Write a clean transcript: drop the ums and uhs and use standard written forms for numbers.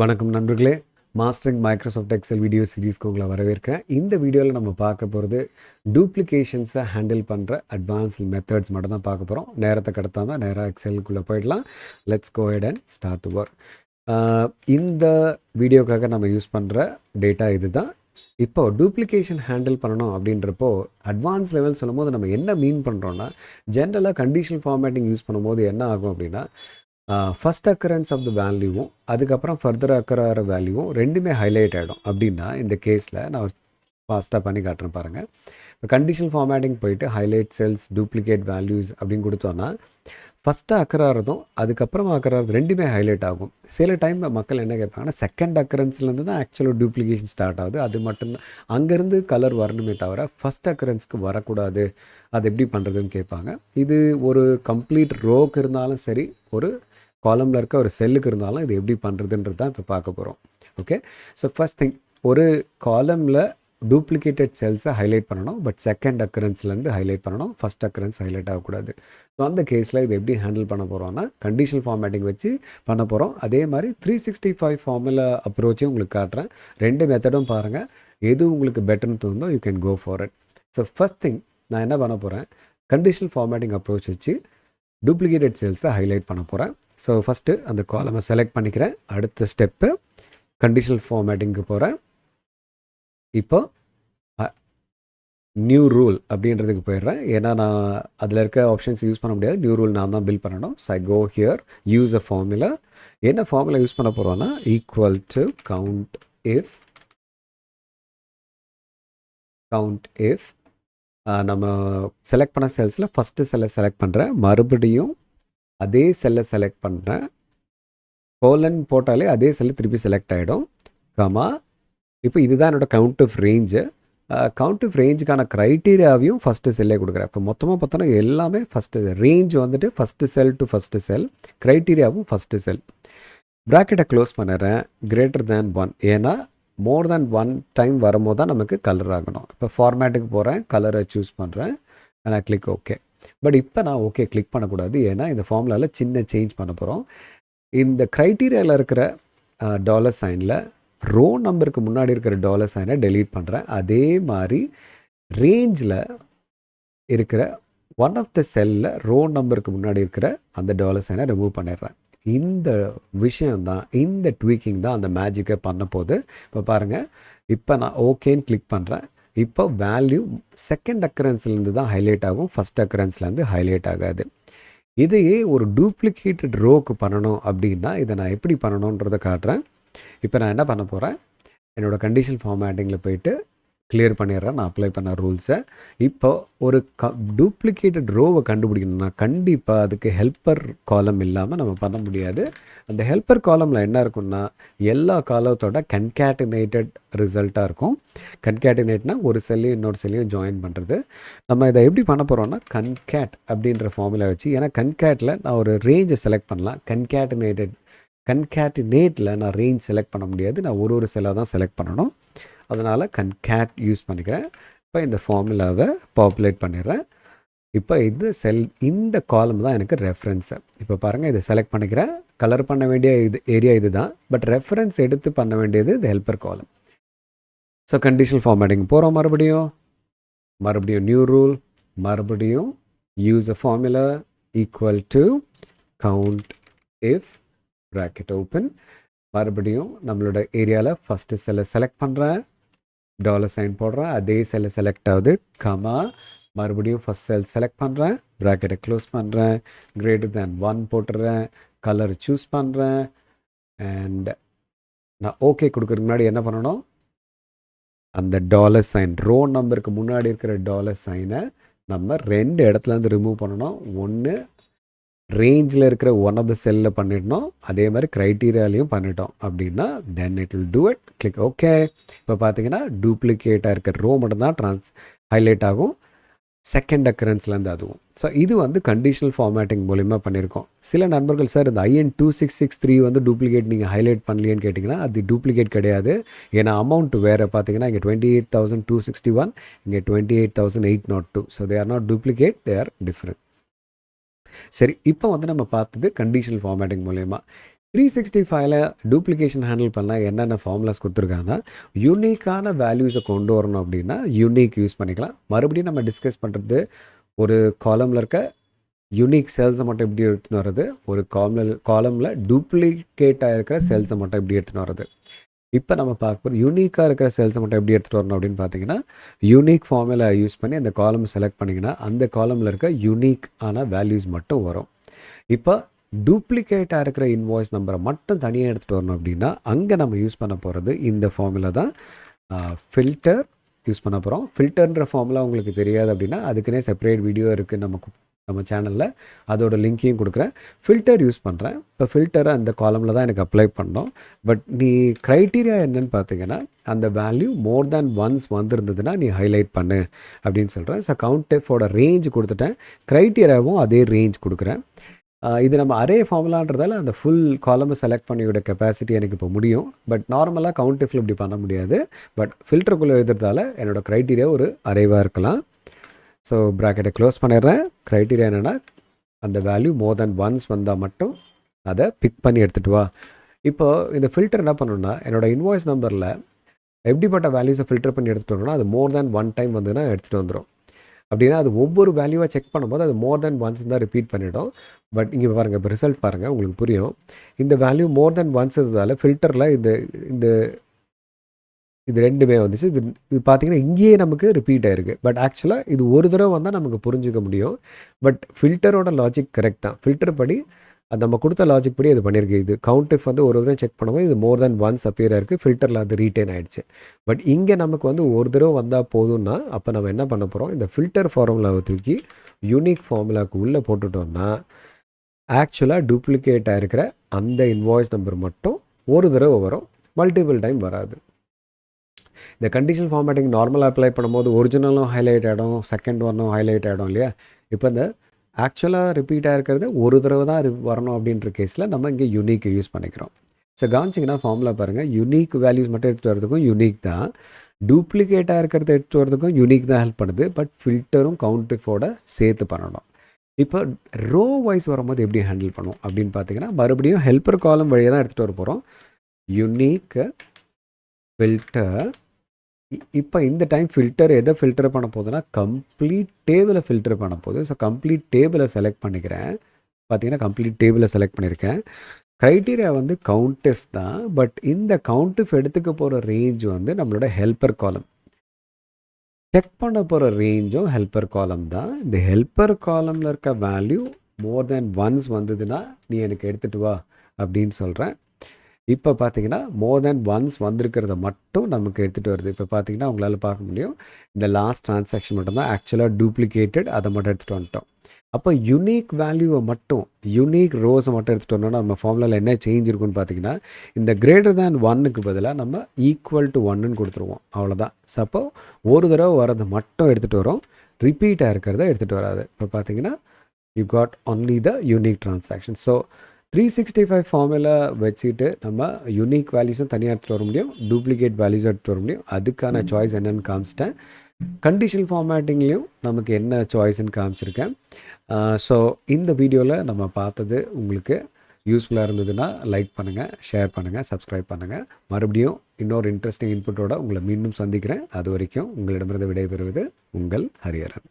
வணக்கம் நண்பர்களே, mastering Microsoft Excel video சீரீஸ்க்கு உங்களை வரவேற்கிறேன். இந்த வீடியோவில் நம்ம பார்க்க போகிறது டூப்ளிகேஷன்ஸை ஹேண்டில் பண்ணுற அட்வான்ஸ்ட் மெத்தட்ஸ் மட்டும் தான் பார்க்க போகிறோம். நேரத்தை கடத்தாமல் நேராக எக்ஸலுக்குள்ளே போயிடலாம். Let's go ahead and start to work. இந்த வீடியோக்காக நம்ம யூஸ் பண்ணுற டேட்டா இது தான். இப்போ டூப்ளிகேஷன் ஹேண்டில் பண்ணணும் அப்படின்றப்போ அட்வான்ஸ் லெவல் சொல்லும் போது நம்ம என்ன மீன் பண்ணுறோன்னா, ஜென்ரலாக கண்டிஷனல் ஃபார்மேட்டிங் யூஸ் பண்ணும்போது என்ன ஆகும் அப்படின்னா, ஃபஸ்ட் அக்கரன்ஸ் ஆஃப் த வேல்யூவும் அதுக்கப்புறம் ஃபர்தர் அக்கர் ஆகிற வேல்யூவும் ரெண்டுமே ஹைலைட் ஆகிடும். அப்படின்னா இந்த கேஸில் நான் ஃபாஸ்ட்டாக பண்ணி காட்டுறேன் பாருங்கள். இப்போ கண்டிஷனல் ஃபார்மேட்டிங் போயிட்டு ஹைலைட் செல்ஸ், டூப்ளிகேட் வேல்யூஸ் அப்படின்னு கொடுத்தோன்னா ஃபஸ்ட்டாக அக்கர் ஆகிறதும் அதுக்கப்புறமா அக்கர் ஆகிறது ரெண்டுமே ஹைலைட் ஆகும். சில டைம் மக்கள் என்ன கேட்பாங்கன்னா, செகண்ட் அக்கரன்ஸ்லேருந்து தான் ஆக்சுவலாக டூப்ளிகேஷன் ஸ்டார்ட் ஆகுது, அது மட்டும்தான் அங்கேருந்து கலர் வரணுமே தவிர ஃபஸ்ட் அக்கரன்ஸ்க்கு வரக்கூடாது, அது எப்படி பண்ணுறதுன்னு கேட்பாங்க. இது ஒரு கம்ப்ளீட் ரோக்கு இருந்தாலும் சரி, ஒரு காலமில் இருக்க ஒரு செல்லுக்கு இருந்தாலும் இது எப்படி பண்ணுறதுன்றது தான் இப்போ பார்க்க போகிறோம். ஓகே, ஸோ ஃபஸ்ட் திங், ஒரு காலமில் டூப்ளிகேட்டட் செல்ஸை ஹைலைட் பண்ணணும், பட் செகண்ட் அக்கரன்ஸ்லேருந்து ஹைலைட் பண்ணணும், ஃபஸ்ட் அக்கரன்ஸ் ஹைலைட் ஆகக்கூடாது. ஸோ அந்த கேஸில் இது எப்படி ஹேண்டில் பண்ண போகிறோம்னா, கண்டிஷனல் ஃபார்மேட்டிங் வச்சு பண்ண போகிறோம். அதே மாதிரி 365 ஃபார்முலா அப்ரோச்சையும் உங்களுக்கு காட்டுறேன். ரெண்டு மெத்தடும் பாருங்கள், எது உங்களுக்கு பெட்டர்னு தோணுதோ you can go for it. So first thing நான் என்ன பண்ண போகிறேன், கண்டிஷனல் ஃபார்மேட்டிங் அப்ரோச் வச்சு டூப்ளிகேட்டட் செல்ஸை ஹைலைட் பண்ண போகிறேன். ஸோ ஃபஸ்ட்டு அந்த காலமை செலக்ட் பண்ணிக்கிறேன். அடுத்த ஸ்டெப்பு கண்டிஷனல் ஃபார்மேட்டிங்க்கு போகிறேன். இப்போ நியூ ரூல் அப்படின்றதுக்கு போயிடுறேன். ஏன்னா நான் அதில் இருக்க ஆப்ஷன்ஸ் யூஸ் பண்ண முடியாது, நியூ ரூல் நான் தான் பில்ட் பண்ணணும். So I go here, use a formula. என்ன ஃபார்முலா யூஸ் பண்ண போகிறோன்னா, ஈக்குவல் டு கவுண்ட் இஃப் நம்ம செலக்ட் பண்ண செல்ஸில் ஃபஸ்ட்டு செல்லை செலக்ட் பண்ணுறேன், மறுபடியும் அதே செல்லை செலக்ட் பண்ணுறேன், கோலன் போட்டாலே அதே செல்லு திருப்பி செலக்ட் ஆகிடும், கமா. இப்போ இதுதான் என்னோட கவுண்டிஃப் ரேஞ்சு. கவுண்டிஃப் ரேஞ்சுக்கான க்ரைட்டீரியாவையும் ஃபஸ்ட்டு செல்லே கொடுக்குறேன். இப்போ மொத்தமாக பார்த்தோன்னா எல்லாமே ஃபஸ்ட்டு ரேஞ்ச் வந்துட்டு first cell to first cell, க்ரைட்டீரியாவும் ஃபஸ்ட்டு செல். ப்ராக்கெட்டை க்ளோஸ் பண்ணுறேன், கிரேட்டர் தேன் 1, ஏன்னா மோர் தேன் 1 டைம் வரும்போது தான் நமக்கு கலர் ஆகணும். இப்போ ஃபார்மேட்டுக்கு போகிறேன், கலரை சூஸ் பண்ணுறேன், நான் கிளிக் ஓகே. பட் இப்போ நான் ஓகே கிளிக் பண்ணக்கூடாது, ஏன்னா இந்த ஃபார்முலாவில் சின்ன சேஞ்ச் பண்ண போகிறோம். இந்த க்ரைட்டீரியாவில் இருக்கிற டாலர் சைனில் ரோ நம்பருக்கு முன்னாடி இருக்கிற டாலர் சைனை டெலீட் பண்ணுறேன். அதே மாதிரி ரேஞ்சில் இருக்கிற ஒன் ஆஃப் த செல்லில் ரோ நம்பருக்கு முன்னாடி இருக்கிற அந்த டாலர் சைனை ரிமூவ் பண்ணிடுறேன். இந்த விஷயம்தான், இந்த ட்வீக்கிங் தான் அந்த மேஜிக்கை பண்ண போது. இப்போ பாருங்கள், இப்போ நான் ஓகேன்னு கிளிக் பண்ணுறேன். இப்போ வேல்யூ செகண்ட் அக்கரன்ஸ்லேருந்து தான் ஹைலைட் ஆகும், ஃபஸ்ட் அக்கரன்ஸ்லேருந்து ஹைலைட் ஆகாது. இதையே ஒரு டூப்ளிகேட்டட் ரோக்கு பண்ணணும் அப்படின்னா இதை நான் எப்படி பண்ணணுன்றதை காட்டுறேன். இப்போ நான் என்ன பண்ண போகிறேன், என்னோடய கண்டிஷன் ஃபார்மேட்டிங்கில் போயிட்டு கிளியர் பண்ணிடுறேன் நான் அப்ளை பண்ண ரூல்ஸை. இப்போ ஒரு டூப்ளிகேட்டட் ரோவை கண்டுபிடிக்கணும்னா கண்டிப்பாக அதுக்கு ஹெல்ப்பர் காலம் இல்லாமல் நம்ம பண்ண முடியாது. அந்த ஹெல்ப்பர் காலமில் என்ன இருக்குன்னா, எல்லா காலத்தோட கன்கேட்டினேட்டட் ரிசல்ட்டாக இருக்கும். கன்கேட்டினேட்னா ஒரு செல்லையும் இன்னொரு செல்லையும் ஜாயின் பண்ணுறது. நம்ம இதை எப்படி பண்ண போகிறோம்னா, கன்கேட் அப்படின்ற ஃபார்முலா வச்சு, ஏன்னா கன்கேட்டில் நான் ஒரு ரேஞ்சை செலக்ட் பண்ணலாம், கன்கேட்டினேட்டில் நான் ரேஞ்ச் செலக்ட் பண்ண முடியாது, நான் ஒரு செல்லாக தான் செலக்ட் பண்ணணும். அதனால் கன்கேட் யூஸ் பண்ணிக்கிறேன். இப்போ இந்த ஃபார்முலாவை பாப்புலேட் பண்ணிடுறேன். இப்போ இந்த இந்த காலம் தான் எனக்கு ரெஃபரன்ஸு. இப்போ பாருங்கள், இதை செலக்ட் பண்ணிக்கிறேன். கலர் பண்ண வேண்டிய ஏரியா இது தான், பட் ரெஃபரன்ஸ் எடுத்து பண்ண வேண்டியது இந்த ஹெல்ப்பர் காலம். ஸோ கண்டிஷனல் ஃபார்மேட்டிங் போகிறோம், மறுபடியும் நியூ ரூல், மறுபடியும் use a formula equal to count if bracket open, மறுபடியும் நம்மளோட ஏரியாவில் ஃபஸ்ட்டு செல்லை செலக்ட் பண்ணுறேன், டாலர் சைன் போடுறேன், அதே செல்லை செலக்ட் ஆகுது, கமா, மறுபடியும் ஃபஸ்ட் செல் செலக்ட் பண்ணுறேன், ப்ராக்கெட்டை க்ளோஸ் பண்ணுறேன், கிரேட்டர் தேன் 1 போட்டுடுறேன், கலர் சூஸ் பண்ணுறேன், அண்ட் நான் ஓகே கொடுக்குறதுக்கு முன்னாடி என்ன பண்ணணும், அந்த டாலர் சைன் ரோ நம்பருக்கு முன்னாடி இருக்கிற டாலர் சைனை நம்ம 2 இடத்துலேருந்து ரிமூவ் பண்ணணும். ஒன்று ரேஞ்சில் இருக்கிற ஒன் ஆஃப் த செல்லில் பண்ணிடணும், அதே மாதிரி க்ரைட்டீரியாலையும் பண்ணிட்டோம் அப்படின்னா then it will do it, click okay. இப்போ பார்த்தீங்கன்னா டூப்ளிகேட்டாக இருக்கிற ரோ மட்டும்தான் ஹைலைட் ஆகும், செகண்ட் அக்கரன்ஸ்லேருந்து அதுவும். ஸோ இது வந்து கண்டிஷனல் ஃபார்மேட்டிங் மூலிமா பண்ணியிருக்கோம். சில நண்பர்கள், சார் இந்த IN2663 வந்து டூப்ளிகேட் நீங்கள் ஹைலைட் பண்ணலையேன்னு கேட்டிங்கன்னா, அது டூப்ளிகேட் கிடையாது. ஏன்னா அமௌண்ட் வேறு. பார்த்தீங்கன்னா இங்கே 28,261, இங்கே 28,802. So they are not duplicate, they are different. சரி, இப்போ வந்து நம்ம பார்த்தது கண்டிஷனல் ஃபார்மேட்டிங் மூலயமா. 365ல டூப்ளிகேஷன் ஹேண்டில் பண்ணால் என்னென்ன ஃபார்முலாஸ் கொடுத்துருக்காங்கன்னா, யூனிக்கான வேல்யூஸை கொண்டு வரணும் அப்படின்னா யூனிக் யூஸ் பண்ணிக்கலாம். மறுபடியும் நம்ம டிஸ்கஸ் பண்ணுறது ஒரு காலமில் இருக்க யூனிக் செல்ஸை மட்டும் எப்படி எடுத்துன்னு வர்றது, ஒரு காலமில் டூப்ளிகேட் ஆகிருக்கிற செல்ஸை மட்டும் எப்படி எடுத்துன்னு வர்றது. இப்போ நம்ம பார்க்க போகிறோம் யூனிக்காக இருக்கிற செல்ஸை மட்டும் எப்படி எடுத்துகிட்டு வரணும் அப்படின்னு பார்த்தீங்கன்னா, யூனிக் ஃபார்முலா யூஸ் பண்ணி அந்த காலம் செலக்ட் பண்ணிங்கன்னா அந்த காலமில் இருக்க யூனிக் ஆன வேல்யூஸ் மட்டும் வரும். இப்போ டூப்ளிகேட்டாக இருக்கிற இன்வாய்ஸ் நம்பரை மட்டும் தனியாக எடுத்துகிட்டு வரணும் அப்படின்னா அங்கே நம்ம யூஸ் பண்ண போகிறது இந்த ஃபார்முலா தான், ஃபில்டர் யூஸ் பண்ண போகிறோம். ஃபில்டர்ன்ற ஃபார்முலா உங்களுக்கு தெரியாது அப்படின்னா அதுக்குன்னே செப்பரேட் வீடியோ இருக்குது நம்ம சேனலில், அதோட லிங்க்கையும் கொடுக்குறேன். ஃபில்டர் யூஸ் பண்ணுறேன். இப்போ ஃபில்டரை அந்த காலமில் தான் எனக்கு அப்ளை பண்ணோம். பட் நீ க்ரைட்டீரியா என்னன்னு பார்த்தீங்கன்னா, அந்த வேல்யூ மோர் தேன் ஒன்ஸ் வந்திருந்ததுன்னா நீ ஹைலைட் பண்ணு அப்படின்னு சொல்கிறேன். ஸோ கவுண்டிஃபோட ரேஞ்ச் கொடுத்துட்டேன், க்ரைட்டீரியாவும் அதே ரேஞ்ச் கொடுக்குறேன். இது நம்ம அரே ஃபார்முலான்றதால அந்த ஃபுல் காலமை செலக்ட் பண்ணியோட கெப்பாசிட்டி எனக்கு இப்போ முடியும். பட் நார்மலாக கவுண்டிஃபில் இப்படி பண்ண முடியாது. பட் ஃபில்டருக்குள்ளே எழுதுறதால என்னோடய க்ரைட்டீரியா ஒரு அரேவாக இருக்கலாம். ஸோ ப்ராக்கெட்டை க்ளோஸ் பண்ணிடுறேன். க்ரைட்டீரியா என்னென்னா அந்த வேல்யூ மோர் தேன் ஒன்ஸ் வந்தால் மட்டும் அதை பிக் பண்ணி எடுத்துகிட்டு வா. இப்போது இந்த ஃபில்டர் என்ன பண்ணணும்னா, என்னோடய இன்வாய்ஸ் நம்பரில் எப்படிப்பட்ட வேல்யூஸை ஃபில்டர் பண்ணி எடுத்துகிட்டு வரணும்னா அது மோர் தேன் ஒன் டைம் வந்துன்னா எடுத்துகிட்டு வந்துடும். அப்படின்னா அது ஒவ்வொரு வேல்யூவாக செக் பண்ணும்போது அது மோர் தேன் ஒன்ஸ் தான் ரிப்பீட் பண்ணிவிடும். பட் இங்கே பாருங்கள், இப்போ ரிசல்ட் பாருங்கள், உங்களுக்கு புரியும். இந்த வேல்யூ மோர் தேன் ஒன்ஸ் இருந்ததால் ஃபில்டரில் இந்த இது ரெண்டுமே வந்துச்சு. இது பார்த்தீங்கன்னா இங்கேயே நமக்கு ரிப்பீட் ஆயிருக்கு. பட் ஆக்சுவலாக இது ஒரு தடவை வந்தால் நமக்கு புரிஞ்சுக்க முடியும். பட் ஃபில்டரோட லாஜிக் கரெக்ட் தான். ஃபில்டர் படி அது நம்ம கொடுத்த லாஜிக் படி அது பண்ணியிருக்கு. இது கவுண்டிஃப் வந்து ஒரு தடவை செக் பண்ணும்போது இது மோர் தேன் ஒன்ஸ் அப்பியர் ஆயிருக்கு, ஃபில்டரில் அது ரீட்டைன் ஆகிடுச்சு. பட் இங்கே நமக்கு வந்து ஒரு தடவை வந்தால் போதும்னா அப்போ நம்ம என்ன பண்ண போகிறோம், இந்த ஃபில்டர் ஃபார்முலாவை தூக்கி யூனிக் ஃபார்முலாவுக்கு உள்ளே போட்டுட்டோம்னா ஆக்சுவலாக டூப்ளிகேட் ஆகிருக்கிற அந்த இன்வாய்ஸ் நம்பர் மட்டும் ஒரு தடவை வரும், மல்டிபிள் டைம் வராது. இந்த கண்டிஷனல் ஃபார்மேட்டிங் நார்மலாக அப்ளை பண்ணும்போது ஒரிஜினலும் ஹைலைட் ஆகிடும், செகண்ட் ஒன்னும் ஹைலைட் ஆகிடும் இல்லையா. இப்போ இந்த ஆக்சுவலாக ரிப்பீட்டாக இருக்கிறது ஒரு தடவை தான் வரணும் அப்படின்ற கேஸில் நம்ம இங்கே யூனிக் யூஸ் பண்ணிக்கிறோம். ஸோ கவனிச்சிங்கன்னா ஃபார்முலா பாருங்கள், யூனிக் வேல்யூஸ் மட்டும் எடுத்துகிட்டு வரதுக்கும் யூனிக் தான், டூப்ளிகேட்டாக இருக்கிறத எடுத்துகிட்டு வரதுக்கும் யூனிக் தான் ஹெல்ப் பண்ணுது. பட் ஃபில்டரும் கவுண்டிஃபோட சேர்த்து பண்ணணும். இப்போ ரோ வைஸ் வரும்போது எப்படி ஹேண்டில் பண்ணும் அப்படின்னு பார்த்தீங்கன்னா, மறுபடியும் ஹெல்ப்பர் காலம் வழியாக தான் எடுத்துகிட்டு வர போகிறோம். Unique filter. இப்போ இந்த டைம் ஃபில்டர் எதை ஃபில்டர் பண்ண போகுதுன்னா கம்ப்ளீட் டேபிளை ஃபில்டர் பண்ண போகுது. ஸோ கம்ப்ளீட் டேபிளை செலக்ட் பண்ணிக்கிறேன். பார்த்தீங்கன்னா கம்ப்ளீட் டேபிளை செலக்ட் பண்ணியிருக்கேன். க்ரைட்டீரியா வந்து கவுண்டிஃப் தான். பட் இந்த கவுண்டிஃப் எடுத்துக்க போகிற ரேஞ்ச் வந்து நம்மளோட ஹெல்ப்பர் காலம். செக் பண்ண போகிற ரேஞ்சும் ஹெல்ப்பர் காலம் தான். இந்த ஹெல்ப்பர் காலமில் இருக்க வேல்யூ மோர் தேன் ஒன்ஸ் வந்ததுன்னா நீ எனக்கு எடுத்துகிட்டு வா அப்படின்னு சொல்கிறேன். இப்போ பார்த்தீங்கன்னா மோர் தேன் ஒன்ஸ் வந்திருக்கிறத மட்டும் நமக்கு எடுத்துகிட்டு வருது. இப்போ பார்த்தீங்கன்னா உங்களால் பார்க்க முடியும், இந்த லாஸ்ட் ட்ரான்சாக்ஷன் மட்டும்தான் ஆக்சுவலாக டூப்ளிகேட்டட், அதை மட்டும் எடுத்துகிட்டு வந்துட்டோம். அப்போ யூனிக் வேல்யூவை மட்டும், யூனிக் ரோஸை மட்டும் எடுத்துகிட்டு வந்தோம்னா நம்ம ஃபார்முலாவில் என்ன சேஞ்ச் இருக்குன்னு பார்த்தீங்கன்னா, இந்த கிரேட்டர் தேன் ஒன்னுக்கு பதிலாக நம்ம ஈக்குவல் டு ஒன்னுன்னு கொடுத்துருவோம், அவ்வளோதான். ஸோ அப்போ ஒரு தடவை வரது மட்டும் எடுத்துகிட்டு வரோம், ரிப்பீட்டாக இருக்கிறத எடுத்துகிட்டு வராது. இப்போ பார்த்தீங்கன்னா you got only the unique transaction. So 365 formula வச்சுட்டு நம்ம யூனிக் வேல்யூஸும் தனியாக எடுத்துகிட்டு வர முடியும், டூப்ளிகேட் வேல்யூஸும் எடுத்துகிட்டு வர முடியும். அதுக்கான சாய்ஸ் என்னென்னு காமிச்சிட்டேன். கண்டிஷனல் ஃபார்மேட்டிங்லேயும் நமக்கு என்ன சாய்ஸ்ன்னு காமிச்சிருக்கேன். ஸோ இந்த வீடியோவில் நம்ம பார்த்தது உங்களுக்கு யூஸ்ஃபுல்லாக இருந்ததுன்னா லைக் பண்ணுங்கள், ஷேர் பண்ணுங்கள், சப்ஸ்கிரைப் பண்ணுங்கள். மறுபடியும் இன்னொரு இன்ட்ரெஸ்டிங் இன்புட்டோட உங்களை மீண்டும் சந்திக்கிறேன். அது வரைக்கும் உங்களிடமிருந்து விடைபெறுவது உங்கள் ஹரிஹரன்.